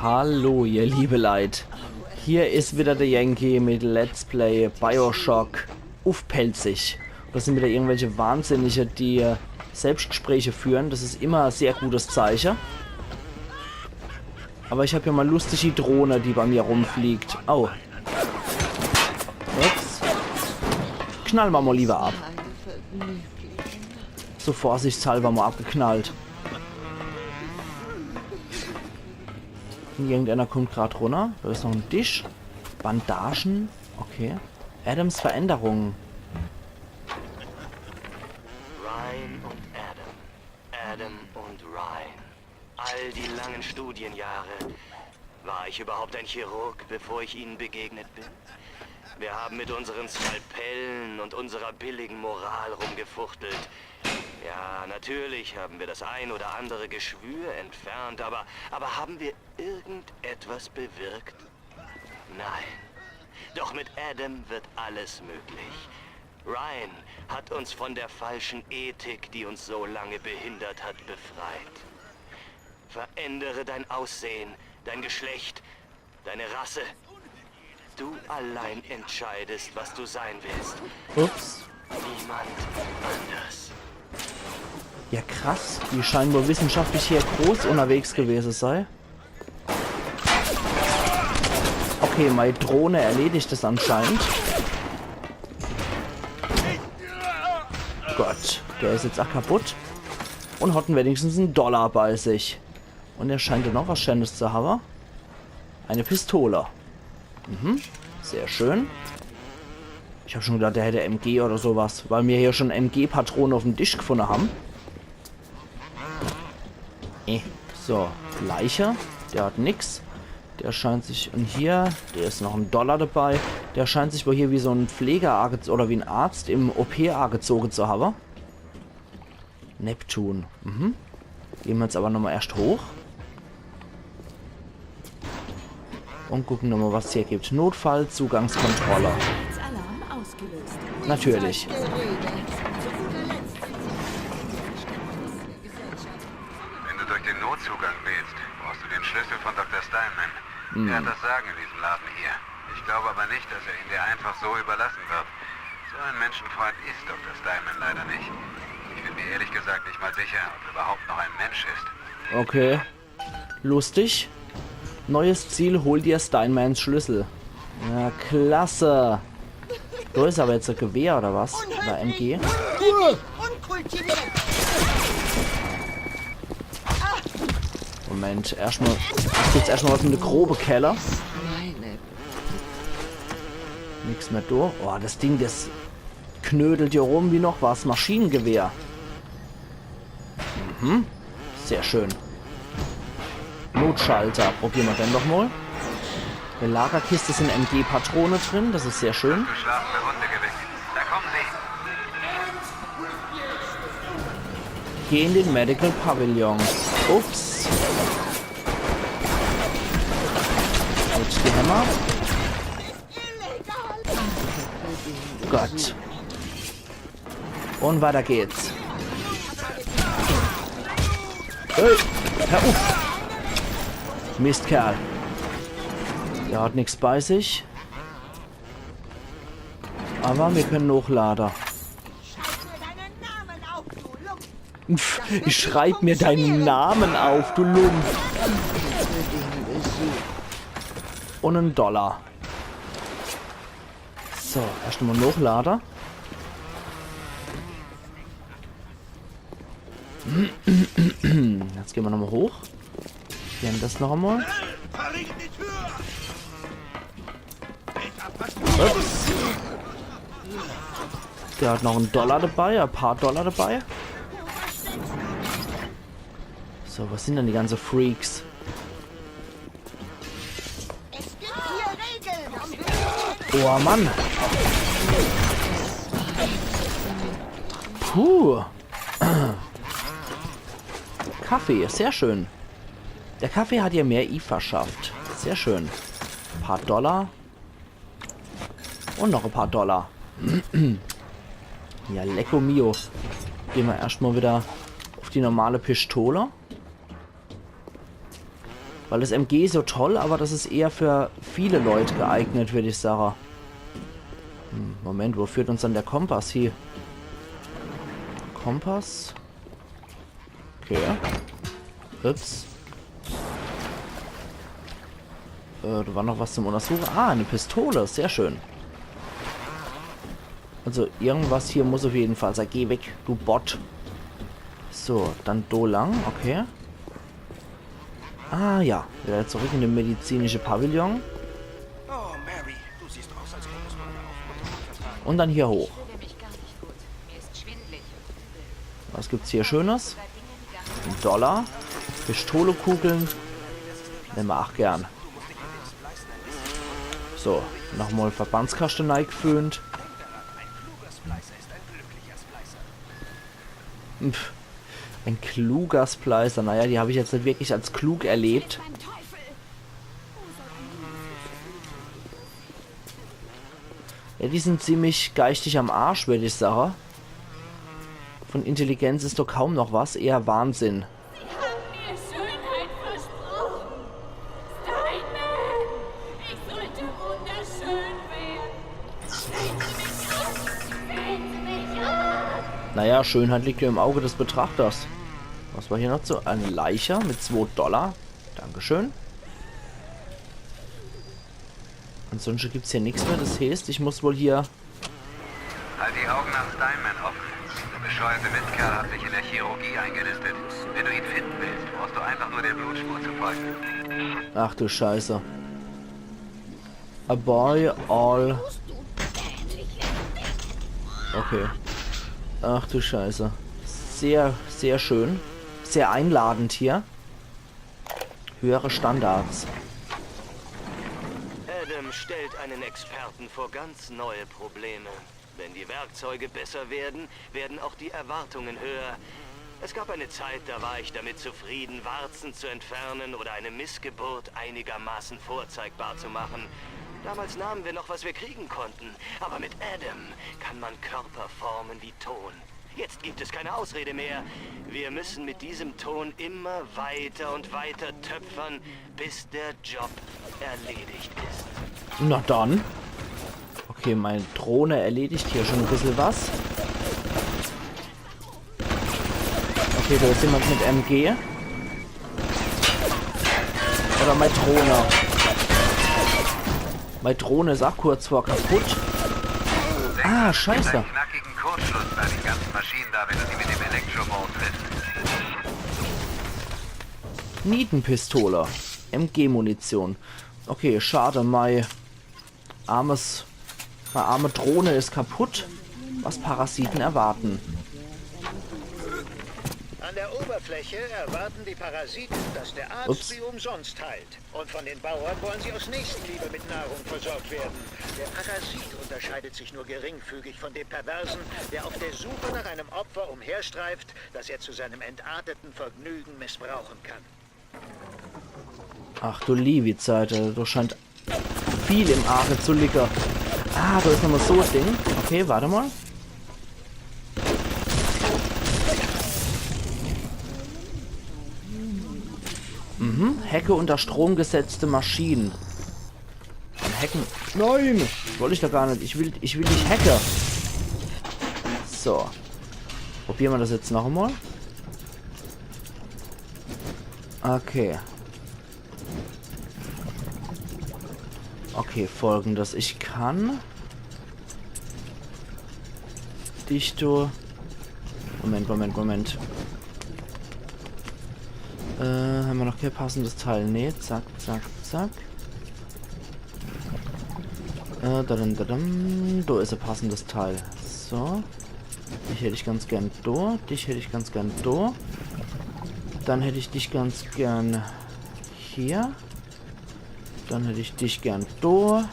Hallo, ihr liebe Leid. Hier ist wieder der Yankee mit Let's Play Bioshock aufpelzig. Das sind wieder irgendwelche Wahnsinnige, die Selbstgespräche führen. Das ist immer ein sehr gutes Zeichen. Aber ich habe hier mal lustig die Drohne, die bei mir rumfliegt. Oh. Ups. Knallen wir mal lieber ab. So vorsichtshalber mal abgeknallt. Irgendeiner kommt gerade runter. Da ist noch ein Tisch. Bandagen. Okay. Adams Veränderungen. Ryan und Adam. Adam und Ryan. All die langen Studienjahre. War ich überhaupt ein Chirurg, bevor ich ihnen begegnet bin? Wir haben mit unseren Skalpellen und unserer billigen Moral rumgefuchtelt. Ja, natürlich haben wir das ein oder andere Geschwür entfernt, aber haben wir irgendetwas bewirkt? Nein. Doch mit Adam wird alles möglich. Ryan hat uns von der falschen Ethik, die uns so lange behindert hat, befreit. Verändere dein Aussehen, dein Geschlecht, deine Rasse. Du allein entscheidest, was du sein willst. Ups. Niemand anders. Ja, krass. Die scheinen wohl wissenschaftlich hier groß unterwegs gewesen sein. Okay, meine Drohne erledigt es anscheinend. Gott, der ist jetzt auch kaputt. Und hat wenigstens einen $1 bei sich. Und er scheint ja noch was Schönes zu haben. Eine Pistole. Mhm, sehr schön. Ich habe schon gedacht, der hätte MG oder sowas, weil wir hier schon MG-Patronen auf dem Tisch gefunden haben. So, Leiche. Der hat nix. Der scheint sich... Und hier, der ist noch ein $1 dabei. Der scheint sich wohl hier wie so ein Pfleger oder wie ein Arzt im OP angezogen zu haben. Neptun. Mhm. Gehen wir jetzt aber nochmal erst hoch. Und gucken nochmal, was es hier gibt. Notfall, Zugangskontrolle. Natürlich. Wenn du durch den Notzugang wählst, brauchst du den Schlüssel von Dr. Steinman. Er hat das Sagen in diesem Laden hier. Ich glaube aber nicht, dass er ihn dir einfach so überlassen wird. So ein Menschenfreund ist Dr. Steinman leider nicht. Ich bin mir ehrlich gesagt nicht mal sicher, ob er überhaupt noch ein Mensch ist. Okay. Lustig. Neues Ziel, hol dir Steinmans Schlüssel. Ja, klasse. Du ist aber jetzt ein Gewehr oder was? Oder MG? Moment, erstmal. Jetzt erstmal was in eine grobe Keller. Nichts mehr durch. Oh, das Ding, das knödelt hier rum wie noch was. Maschinengewehr. Mhm. Sehr schön. Notschalter. Probieren wir dann doch mal. In der Lagerkiste sind MG-Patrone drin. Das ist sehr schön. Geschlafene Hunde geweckt. Da kommen sie. Geh in den Medical Pavilion. Ups. Jetzt die Hämmer. Gott. Und weiter geht's. Hey, hör auf. Mistkerl. Der hat nichts bei sich. Aber wir können hochladen. Ich schreib mir deinen Namen auf, du Lump. Und $1. So, erst mal hochladen. Jetzt gehen wir nochmal hoch. Wir haben das noch einmal. Ups. Der hat noch $1 dabei, ein paar $1 dabei. So, was sind denn die ganzen Freaks? Oh Mann. Puh. Kaffee, sehr schön. Der Kaffee hat ihr mehr verschafft. Sehr schön. Ein paar $. Und noch ein paar $. Ja, lecco mio. Gehen wir erstmal wieder auf die normale Pistole. Weil das MG ist so toll, aber das ist eher für viele Leute geeignet, würde ich sagen. Moment, wo führt uns dann der Kompass hier? Kompass? Okay. Ups. Da war noch was zum Untersuchen. Ah, eine Pistole. Sehr schön. Also irgendwas hier muss auf jeden Fall sein. Geh weg, du Bot. So, dann do lang. Okay. Ah ja, wieder zurück in den medizinischen Pavillon. Und dann hier hoch. Was gibt's hier Schönes? $1. Pistolekugeln. Nehmen wir auch gern. So, nochmal Verbandskastenei geföhnt. Ein kluger Spleißer. Naja, die habe ich jetzt nicht wirklich als klug erlebt. Ja, die sind ziemlich geistig am Arsch, würde ich sagen. Von Intelligenz ist doch kaum noch was. Eher Wahnsinn. Naja, Schönheit liegt ja im Auge des Betrachters. Was war hier noch so? Eine Leiche mit $2. Dankeschön. Ansonsten gibt es hier nichts mehr. Das heißt, ich muss wohl hier... Halt die Augen nach Steinman offen. Der bescheuerte Mistkerl hat sich in der Chirurgie eingenistet. Wenn du ihn finden willst, brauchst du einfach nur der Blutspur zu folgen. Ach du Scheiße. A boy all... Okay. Ach du Scheiße. Sehr, sehr schön. Sehr einladend hier. Höhere Standards. Adam stellt einen Experten vor ganz neue Probleme. Wenn die Werkzeuge besser werden, werden auch die Erwartungen höher. Es gab eine Zeit, da war ich damit zufrieden, Warzen zu entfernen oder eine Missgeburt einigermaßen vorzeigbar zu machen. Damals nahmen wir noch, was wir kriegen konnten. Aber mit Adam kann man Körper formen wie Ton. Jetzt gibt es keine Ausrede mehr. Wir müssen mit diesem Ton immer weiter und weiter töpfern, bis der Job erledigt ist. Na dann. Okay, meine Drohne erledigt hier schon ein bisschen was. Okay, da ist jemand mit MG. Oder meine Drohne. Meine Drohne ist auch kurz vor kaputt. Ah, scheiße. Einen knackigen Kurzschluss bei den ganzen Maschinen da, wenn du sie mit dem Elektromod triffst. Nietenpistole. MG-Munition. Okay, schade, meine arme Drohne ist kaputt. Was Parasiten erwarten. An der Oberfläche erwarten die Parasiten, dass der Arzt sie umsonst heilt. Und von den Bauern wollen sie aus Nächstenliebe mit Nahrung versorgt werden. Der Parasit unterscheidet sich nur geringfügig von dem Perversen, der auf der Suche nach einem Opfer umherstreift, das er zu seinem entarteten Vergnügen missbrauchen kann. Ach du liebe Zeit, da scheint viel im Arge zu liegen. Ah, da ist nochmal so ein Ding. Okay, warte mal. Hacke unter Strom gesetzte Maschinen. Hacken. Nein! Das wollte ich doch gar nicht. Ich will nicht hacken. So. Probieren wir das jetzt noch einmal. Okay. Okay, folgendes. Ich kann dich du... Moment. Haben wir noch kein passendes Teil? Nee, zack. Da ist ein passendes Teil. So. Dich hätte ich ganz gern da. Dich hätte ich ganz gern da. Dann hätte ich dich ganz gern hier. Dann hätte ich dich gern da.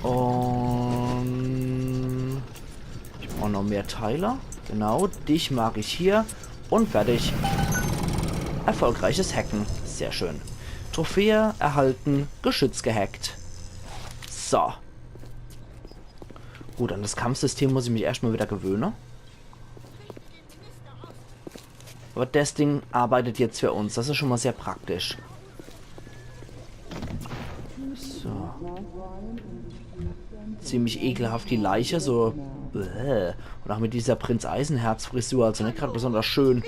Und ich brauche noch mehr Teile. Genau, dich mag ich hier. Und fertig. Erfolgreiches Hacken. Sehr schön. Trophäe erhalten. Geschütz gehackt. So. Gut, an das Kampfsystem muss ich mich erstmal wieder gewöhnen. Aber das Ding arbeitet jetzt für uns. Das ist schon mal sehr praktisch. So. Ziemlich ekelhaft die Leiche, so. Und auch mit dieser Prinz Eisenherz-Frisur, also nicht gerade besonders schön.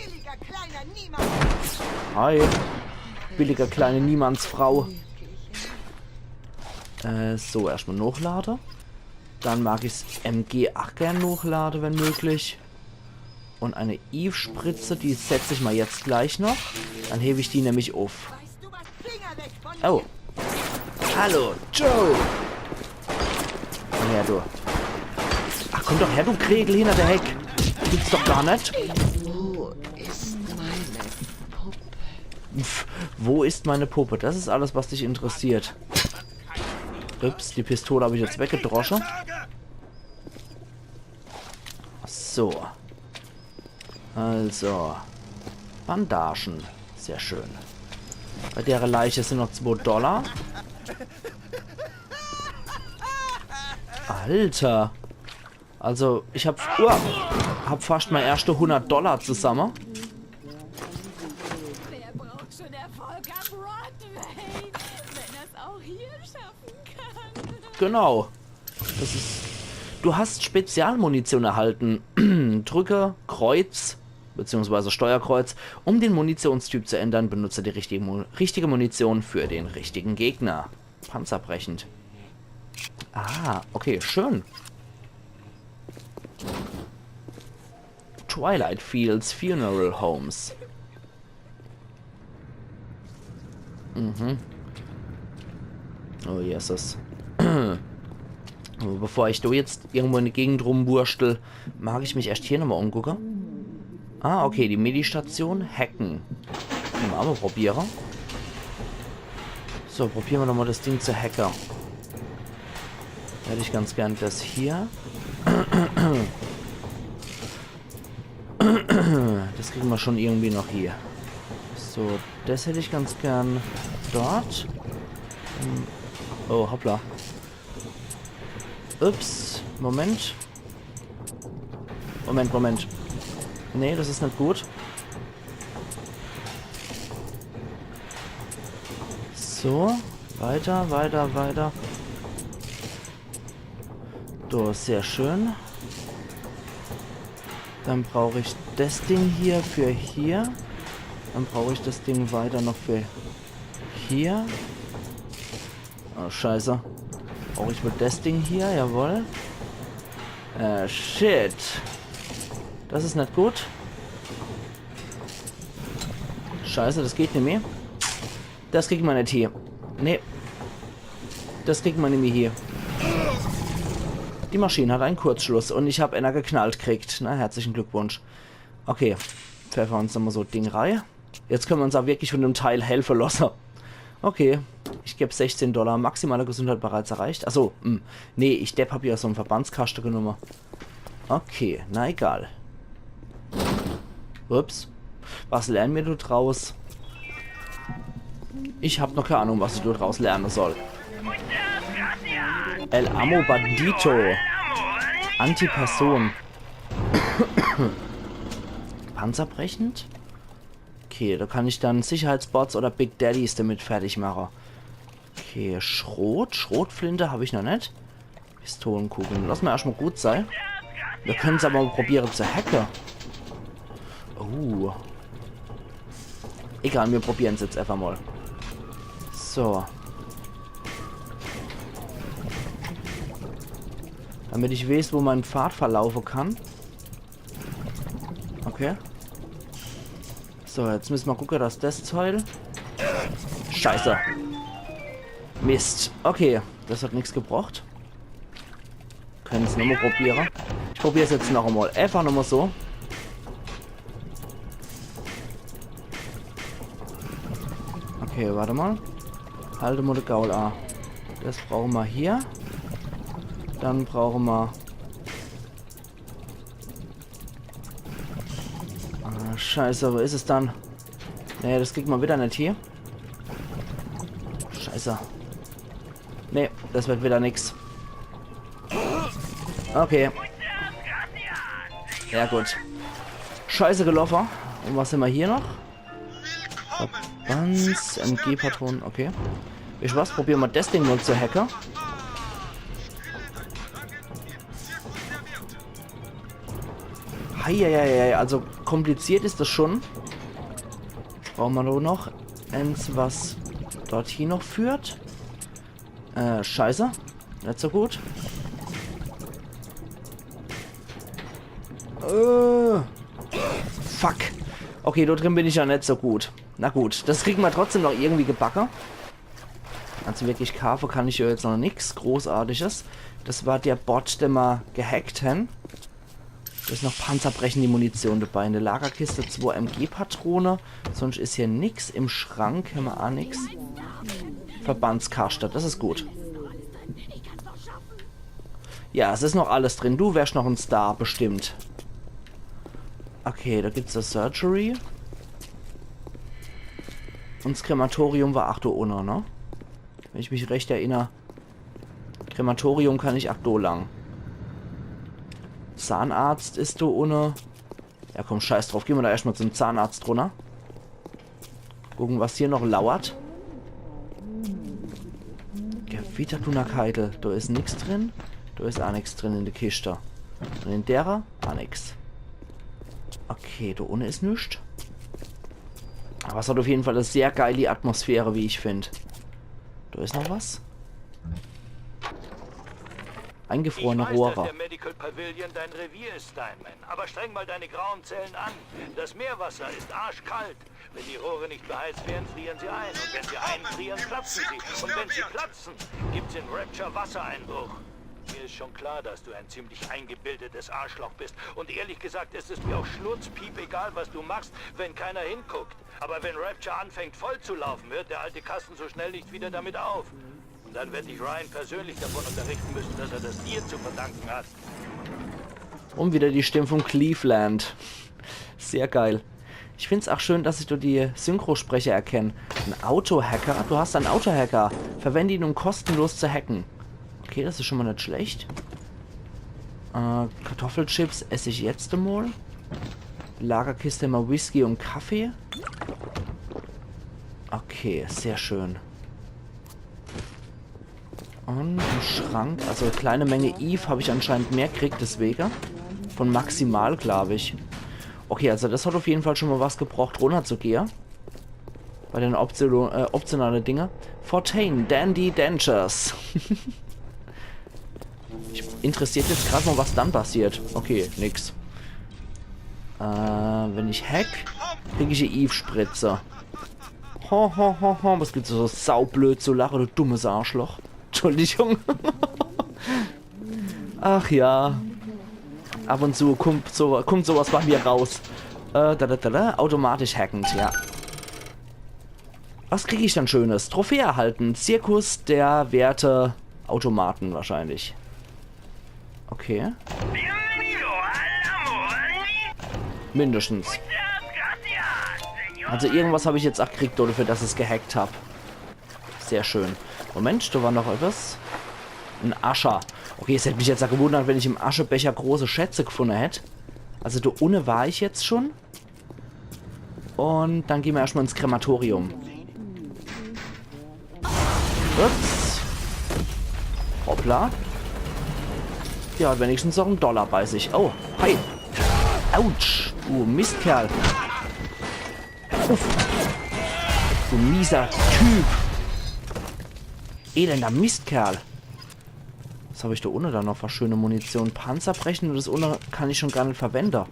Hi. Billiger kleine Niemandsfrau. So, erstmal Hochlader. Dann mag ich das MG 8 gern hochladen, wenn möglich. Und eine Eve-Spritze, die setze ich mal jetzt gleich noch. Dann hebe ich die nämlich auf. Oh. Hallo, Joe. Komm her, du. Ach, komm doch her, du Kregel, hinter der Heck. Gibt's doch gar nicht. Wo ist meine Puppe? Pff, wo ist meine Puppe? Das ist alles, was dich interessiert. Ups, die Pistole habe ich jetzt weggedroschen. So. Also. Bandagen. Sehr schön. Bei der Leiche sind noch $2. Alter. Also, ich habe hab fast mal erste $100 zusammen. Wer braucht schon Erfolg am Broadway, wenn er es auch hier schaffen kann? Genau. Das ist... Du hast Spezialmunition erhalten. Drücke Kreuz bzw. Steuerkreuz, um den Munitionstyp zu ändern. Benutze die richtige Munition für den richtigen Gegner. Panzerbrechend. Ah, okay, schön. Twilight Fields Funeral Homes. Mhm. Oh, Jesus. Bevor ich da jetzt irgendwo in die Gegend rumwurstel, mag ich mich erst hier nochmal umgucken. Ah, okay, die Medistation hacken. Mal probieren. So, probieren wir nochmal das Ding zu hacken. Hätte ich ganz gern das hier. Das kriegen wir schon irgendwie noch hier. So, das hätte ich ganz gern dort. Oh, hoppla. Ups, Moment. Moment. Nee, das ist nicht gut. So, weiter. So, sehr schön. Dann brauche ich das Ding hier für hier. Dann brauche ich das Ding weiter noch für hier. Oh, scheiße. Brauche ich wohl das Ding hier, jawohl. Shit. Das ist nicht gut. Scheiße, das geht nicht mehr. Das kriegt man nicht hier. Nee. Das kriegt man nicht mehr hier. Die Maschine hat einen Kurzschluss und ich habe einer geknallt gekriegt. Na, herzlichen Glückwunsch. Okay. Pfeffer uns nochmal so Ding rein. Jetzt können wir uns auch wirklich von dem Teil helfen lassen. Okay. Ich gebe $16. Maximale Gesundheit bereits erreicht. Achso, nee, ich Depp habe ja so einen Verbandskasten genommen. Okay, na egal. Ups. Was lernen wir dort draus? Ich habe noch keine Ahnung, was ich dort draus lernen soll. El Amo Bandito. Antiperson. Panzerbrechend? Okay, da kann ich dann Sicherheitsbots oder Big Daddies damit fertig machen. Okay, Schrotflinte habe ich noch nicht. Pistolenkugeln. Lass mal erstmal gut sein. Wir können es aber mal probieren zu hacken. Oh. Egal, wir probieren es jetzt einfach mal. So. Damit ich weiß, wo mein Pfad verlaufen kann. Okay. So, jetzt müssen wir gucken, dass das Teil... Scheiße. Mist. Okay, das hat nichts gebracht. Können es nochmal probieren. Ich probiere es jetzt noch einmal. Einfach nochmal so. Okay, warte mal. Halte mal den Gaul A. Das brauchen wir hier. Dann brauchen wir... Ah, scheiße, wo ist es dann? Nee, das kriegt man wieder nicht hier. Scheiße. Nee, das wird wieder nix. Okay. Ja gut. Scheiße gelaufen. Und was haben wir hier noch? Verbands, MG-Patronen, okay. Weißt du was? Probieren wir das Ding mal zu hacken. Heieiei, also kompliziert ist das schon. Brauchen wir nur noch eins, was dorthin noch führt. Scheiße. Nicht so gut. Fuck. Okay, dort drin bin ich ja nicht so gut. Na gut, das kriegen wir trotzdem noch irgendwie gebacken. Also wirklich Kaffer kann ich ja jetzt noch nichts Großartiges. Das war der Bot, den wir gehackt haben. Da ist noch panzerbrechende Munition dabei. In der Lagerkiste 2 MG-Patrone. Sonst ist hier nichts. Im Schrank haben wir auch nichts. Verbandskaster, das ist gut. Ja, es ist noch alles drin. Du wärst noch ein Star, bestimmt. Okay, da gibt es das Surgery. Und das Krematorium war 8 Uhr ohne, ne? Wenn ich mich recht erinnere. Krematorium kann ich 8 Uhr lang. Zahnarzt ist du ohne. Ja komm, scheiß drauf. Gehen wir da erstmal zum Zahnarzt runter. Gucken, was hier noch lauert. Gewittertuner Keitel. Da ist nichts drin. Da ist auch nichts drin in der Kiste. Und in derer auch nichts. Okay, da ohne ist nichts. Aber es hat auf jeden Fall eine sehr geile Atmosphäre, wie ich finde. Da ist noch was. Eingefrorene Rohre. Ich weiß, dass der Medical Pavilion dein Revier ist, Steinman. Aber streng mal deine grauen Zellen an. Das Meerwasser ist arschkalt. Wenn die Rohre nicht beheizt werden, frieren sie ein. Und wenn sie einfrieren, platzen sie. Und wenn sie platzen, gibt's in Rapture Wassereinbruch. Mir ist schon klar, dass du ein ziemlich eingebildetes Arschloch bist. Und ehrlich gesagt ist es mir auch schnurzpiep egal, was du machst, wenn keiner hinguckt. Aber wenn Rapture anfängt voll zu laufen, hört der alte Kasten so schnell nicht wieder damit auf. Und dann werde ich Ryan persönlich davon unterrichten müssen, dass er das dir zu verdanken hat. Und wieder die Stimme von Cleveland. Sehr geil. Ich finde es auch schön, dass ich durch die Synchrosprecher erkenne. Ein Autohacker? Du hast einen Autohacker. Verwende ihn, um kostenlos zu hacken. Okay, das ist schon mal nicht schlecht. Kartoffelchips esse ich jetzt einmal. Lagerkiste immer Whisky und Kaffee. Okay, sehr schön. Und im Schrank, also eine kleine Menge Eve habe ich anscheinend mehr gekriegt, deswegen. Von maximal, glaube ich. Okay, also das hat auf jeden Fall schon mal was gebraucht, runterzugehen. Bei den optionalen Dinge. Fortain, Dandy Dentures. Interessiert jetzt gerade mal, was dann passiert. Okay, nix. Wenn ich hack, kriege ich eine Eve-Spritze. Was gibt's so saublöd zu lachen, du dummes Arschloch. Entschuldigung. Ach ja. Ab und zu kommt sowas bei mir raus. Automatisch hackend, ja. Was kriege ich dann Schönes? Trophäe erhalten. Zirkus der Werte Automaten wahrscheinlich. Okay. Mindestens. Also irgendwas habe ich jetzt auch gekriegt, dafür, dass ich es gehackt habe. Sehr schön. Moment, da war noch etwas. Ein Ascher. Okay, es hätte mich jetzt auch gewundert, wenn ich im Aschebecher große Schätze gefunden hätte. Also da unten war ich jetzt schon. Und dann gehen wir erstmal ins Krematorium. Ups. Hoppla. Ja, wenigstens noch $1 bei sich. Oh, hi. Autsch. Du Mistkerl. Uff. Du mieser Typ. Elender Mistkerl. Was habe ich da unten dann noch für schöne Munition? Panzerbrechen und das unten kann ich schon gar nicht verwenden.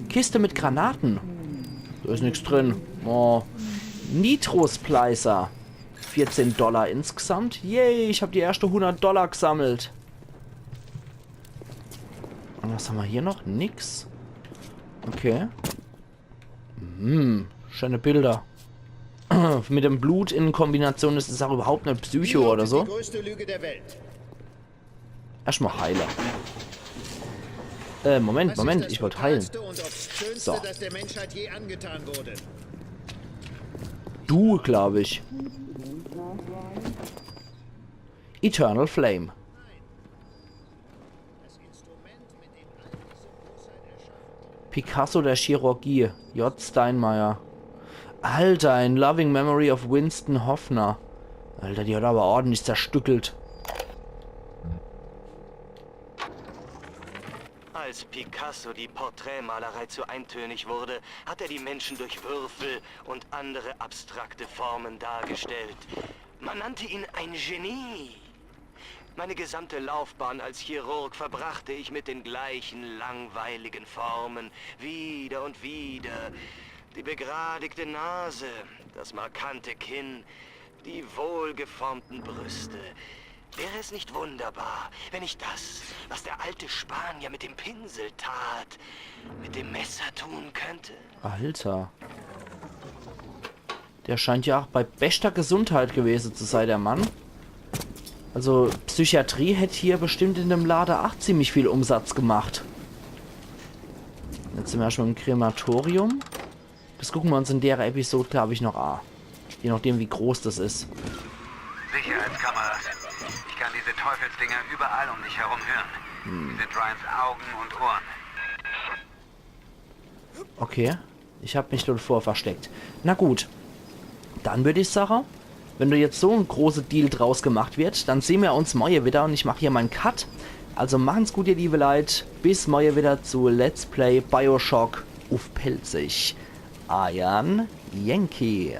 Kiste mit Granaten. Da ist nichts drin. Oh. Nitro-Splicer. $14 insgesamt. Yay, ich habe die erste $100 gesammelt. Und was haben wir hier noch? Nix. Okay. Schöne Bilder. Mit dem Blut in Kombination ist es auch überhaupt nicht Psycho oder so. Die größte Lüge der Welt. Erstmal Heiler. Moment, ich wollte heilen. So. Das der Menschheit je angetan wurde. Du, glaube ich. Eternal Flame. Picasso der Chirurgie. J. Steinmeier. Alter, ein Loving Memory of Winston Hoffner. Alter, die hat aber ordentlich zerstückelt. Als Picasso die Porträtmalerei zu eintönig wurde, hat er die Menschen durch Würfel und andere abstrakte Formen dargestellt. Man nannte ihn ein Genie. Meine gesamte Laufbahn als Chirurg verbrachte ich mit den gleichen langweiligen Formen, wieder und wieder. Die begradigte Nase, das markante Kinn, die wohlgeformten Brüste. Wäre es nicht wunderbar, wenn ich das, was der alte Spanier mit dem Pinsel tat, mit dem Messer tun könnte? Alter. Der scheint ja auch bei bester Gesundheit gewesen zu sein, der Mann. Also, Psychiatrie hätte hier bestimmt in dem Laden auch ziemlich viel Umsatz gemacht. Jetzt sind wir schon im Krematorium. Das gucken wir uns in der Episode, glaube ich, noch an. Je nachdem, wie groß das ist. Sicherheitskameras. Ich kann diese Teufelsdinger überall um dich herum hören. Sie sind Ryans Augen und Ohren. Okay. Ich habe mich dort vor versteckt. Na gut. Dann würde ich sagen, wenn du jetzt so ein großer Deal draus gemacht wird, dann sehen wir uns morgen wieder und ich mache hier meinen Cut. Also machen's gut, ihr liebe Leute. Bis morgen wieder zu Let's Play Bioshock auf Pelzig. Ayan Yankee.